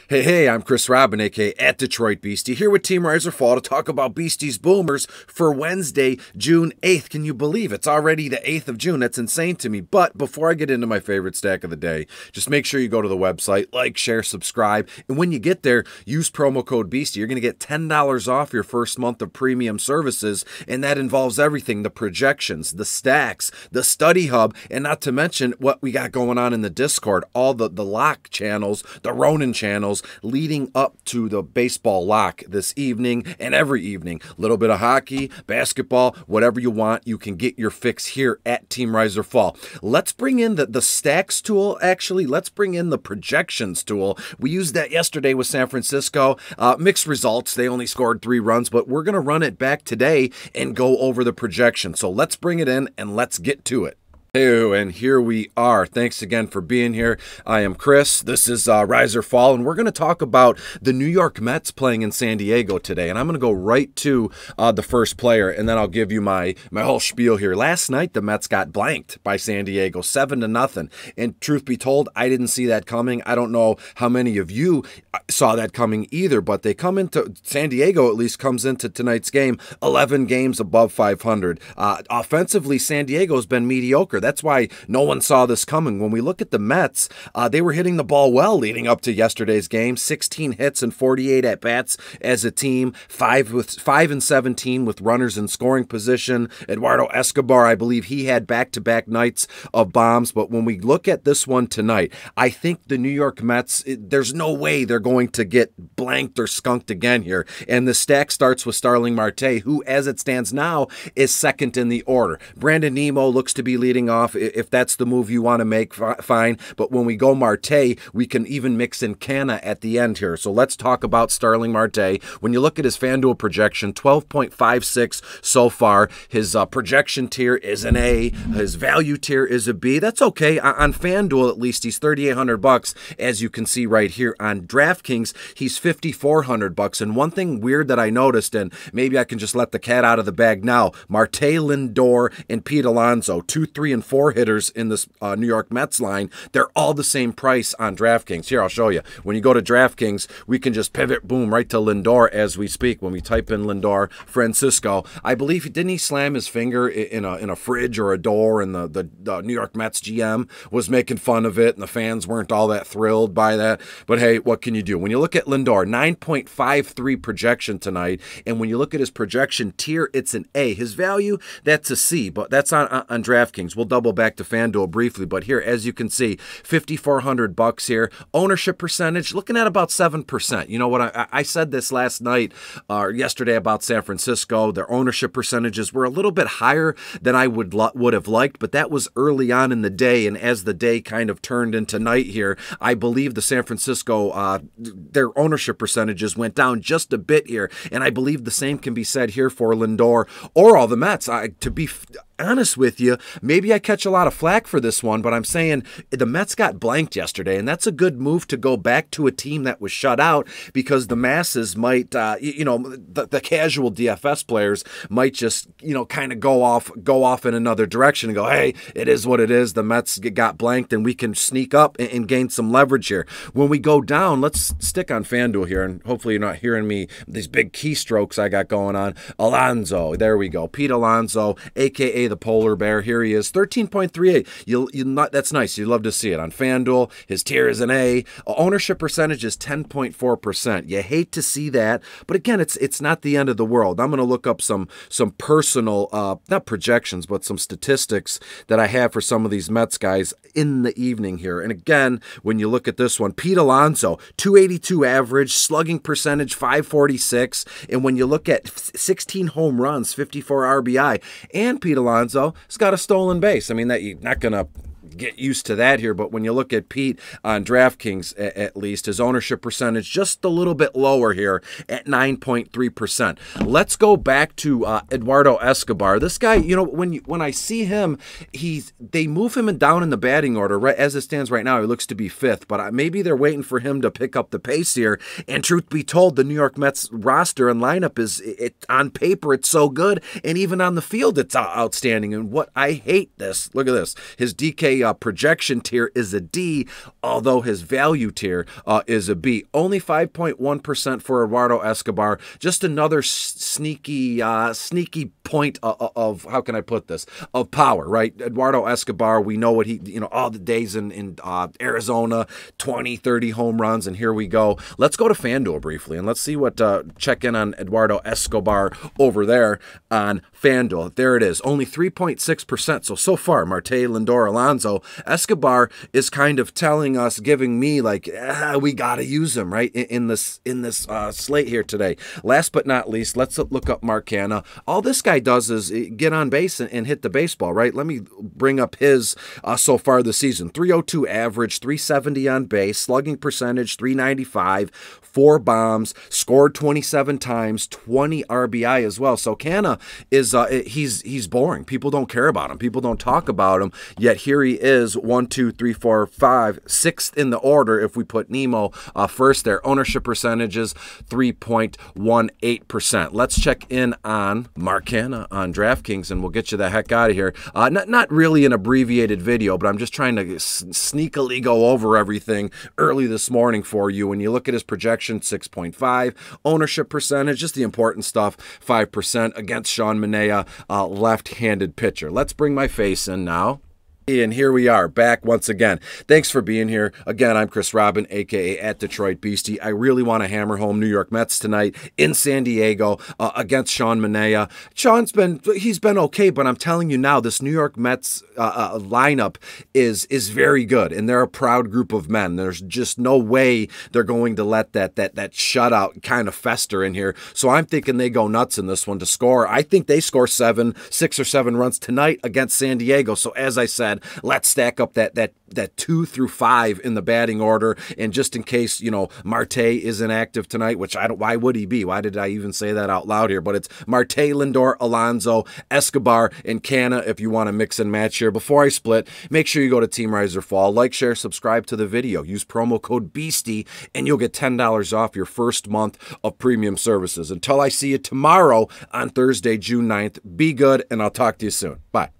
Hey, I'm Chris Robin, aka at Detroit Beastie, here with Team Riser Fall to talk about Beasties Boomers for Wednesday, June 8th. Can you believe it's already the 8th of June? That's insane to me. But before I get into my favorite stack of the day, just make sure you go to the website, like, share, subscribe, and when you get there, use promo code Beastie. You're going to get $10 off your first month of premium services, and that involves everything: the projections, the stacks, the study hub, and not to mention what we got going on in the Discord, all the lock channels, the Ronin channels, leading up to the baseball lock this evening and every evening. A little bit of hockey, basketball, whatever you want, you can get your fix here at Team Riser Fall. Let's bring in the stacks tool. Actually, let's bring in the projections tool. We used that yesterday with San Francisco. Mixed results. They only scored 3 runs, but we're going to run it back today and go over the projection. So let's bring it in and let's get to it. Hey, and here we are. Thanks again for being here. I am Chris. This is Riser Fall, and we're going to talk about the New York Mets playing in San Diego today. And I'm going to go right to the first player, and then I'll give you my whole spiel here. Last night, the Mets got blanked by San Diego, 7-0. And truth be told, I didn't see that coming. I don't know how many of you saw that coming either, but they come into San Diego, at least comes into tonight's game 11 games above 500. Offensively, San Diego's been mediocre. That's why no one saw this coming. When we look at the Mets, they were hitting the ball well leading up to yesterday's game. 16 hits and 48 at-bats as a team. 5 and 17 with runners in scoring position. Eduardo Escobar, I believe he had back-to-back nights of bombs. But when we look at this one tonight, I think the New York Mets, there's no way they're going to get blanked or skunked again here. And the stack starts with Starling Marte, who, as it stands now, is second in the order. Brandon Nimmo looks to be leading off. If that's the move you want to make, fine. But when we go Marte, we can even mix in Canha at the end here. So let's talk about Starling Marte. When you look at his FanDuel projection, 12.56 so far. His projection tier is an A. His value tier is a B. That's okay. On FanDuel, at least, he's $3,800, as you can see right here. On DraftKings, he's $5,400. And one thing weird that I noticed, and maybe I can just let the cat out of the bag now, Marte, Lindor, and Pete Alonso, 2, 3, and 4 hitters in this New York Mets line, they're all the same price on DraftKings. Here, I'll show you. When you go to DraftKings, we can just pivot, boom, right to Lindor as we speak. When we type in Lindor, Francisco, I believe, didn't he slam his finger in a fridge or a door, and the New York Mets GM was making fun of it, and the fans weren't all that thrilled by that. But hey, what can you do? When you look at Lindor, 9.53 projection tonight, and when you look at his projection tier, it's an A. His value, that's a C, but that's on DraftKings. We'll double back to FanDuel briefly, but here, as you can see, $5,400 here. Ownership percentage, looking at about 7%. You know what? I said this last night or yesterday about San Francisco. Their ownership percentages were a little bit higher than I would have liked, but that was early on in the day, and as the day kind of turned into night here, I believe the San Francisco, their ownership percentages went down just a bit here, and I believe the same can be said here for Lindor or all the Mets. To be honest with you, maybe I catch a lot of flack for this one, but I'm saying the Mets got blanked yesterday, and that's a good move to go back to a team that was shut out, because the masses might, the casual DFS players might just, kind of go off in another direction and go, hey, it is what it is. The Mets got blanked, and we can sneak up and gain some leverage here. When we go down, let's stick on FanDuel here, and hopefully you're not hearing me, these big keystrokes I got going on. Alonso, there we go. Pete Alonso, a.k.a. the polar bear. Here he is, 13.38. That's nice. You love to see it. On FanDuel, his tier is an A. Ownership percentage is 10.4%. You hate to see that, but again, it's not the end of the world. I'm going to look up some personal, not projections, but some statistics that I have for some of these Mets guys in the evening here. And again, when you look at this one, Pete Alonso, 282 average, slugging percentage 546, and when you look at 16 home runs, 54 RBI, and Pete Alonso has got a stolen base. I mean, that you're not going to get used to that here, but when you look at Pete on DraftKings, at least, his ownership percentage just a little bit lower here at 9.3%. Let's go back to Eduardo Escobar. This guy, when I see him, they move him down in the batting order. Right as it stands right now, he looks to be 5th, but maybe they're waiting for him to pick up the pace here. And truth be told, the New York Mets roster and lineup on paper, it's so good, and even on the field, it's outstanding. And what I hate this, look at this, his DK projection tier is a D, although his value tier is a B. Only 5.1% for Eduardo Escobar. Just another sneaky point of how can I put this, of power, right? Eduardo Escobar, we know what he, all the days in Arizona, 20, 30 home runs, and here we go. Let's go to FanDuel briefly, and let's see what, check in on Eduardo Escobar over there on FanDuel. There it is, only 3.6%. So far, Marte, Lindor, Alonso, Escobar is kind of telling us, giving me like, we got to use him, right, in this slate here today. Last but not least, let's look up Mark Canha. All this guy does is get on base and hit the baseball, right? Let me bring up his so far this season. 302 average, 370 on base, slugging percentage, 395, 4 bombs, scored 27 times, 20 RBI as well. So Canha is, he's boring. People don't care about him. People don't talk about him. Yet here he is, 1, 2, 3, 4, 5, 6th in the order if we put Nemo first there. Ownership percentages, 3.18%. Let's check in on Mark Canha on DraftKings, and we'll get you the heck out of here. Not really an abbreviated video, but I'm just trying to sneakily go over everything early this morning for you. When you look at his projection, 6.5. Ownership percentage, just the important stuff, 5% against Sean Manaea, left-handed pitcher. Let's bring my face in now. And here we are, back once again. Thanks for being here. Again, I'm Chris Robin, a.k.a. at Detroit Beastie. I really want to hammer home New York Mets tonight in San Diego against Sean Manaea. He's been okay, but I'm telling you now, this New York Mets lineup is very good, and they're a proud group of men. There's just no way they're going to let that shutout kind of fester in here. So I'm thinking they go nuts in this one to score. I think they score 6 or 7 runs tonight against San Diego. So as I said, let's stack up that 2 through 5 in the batting order, and just in case Marte is inactive tonight, which why would he be? Why did I even say that out loud here? But it's Marte, Lindor, Alonso, Escobar, and Canha if you want to mix and match here. Before I split, make sure you go to Team Rise or Fall, like, share, subscribe to the video, use promo code BEASTIE, and you'll get $10 off your first month of premium services. Until I see you tomorrow on Thursday, June 9th, be good, and I'll talk to you soon. Bye.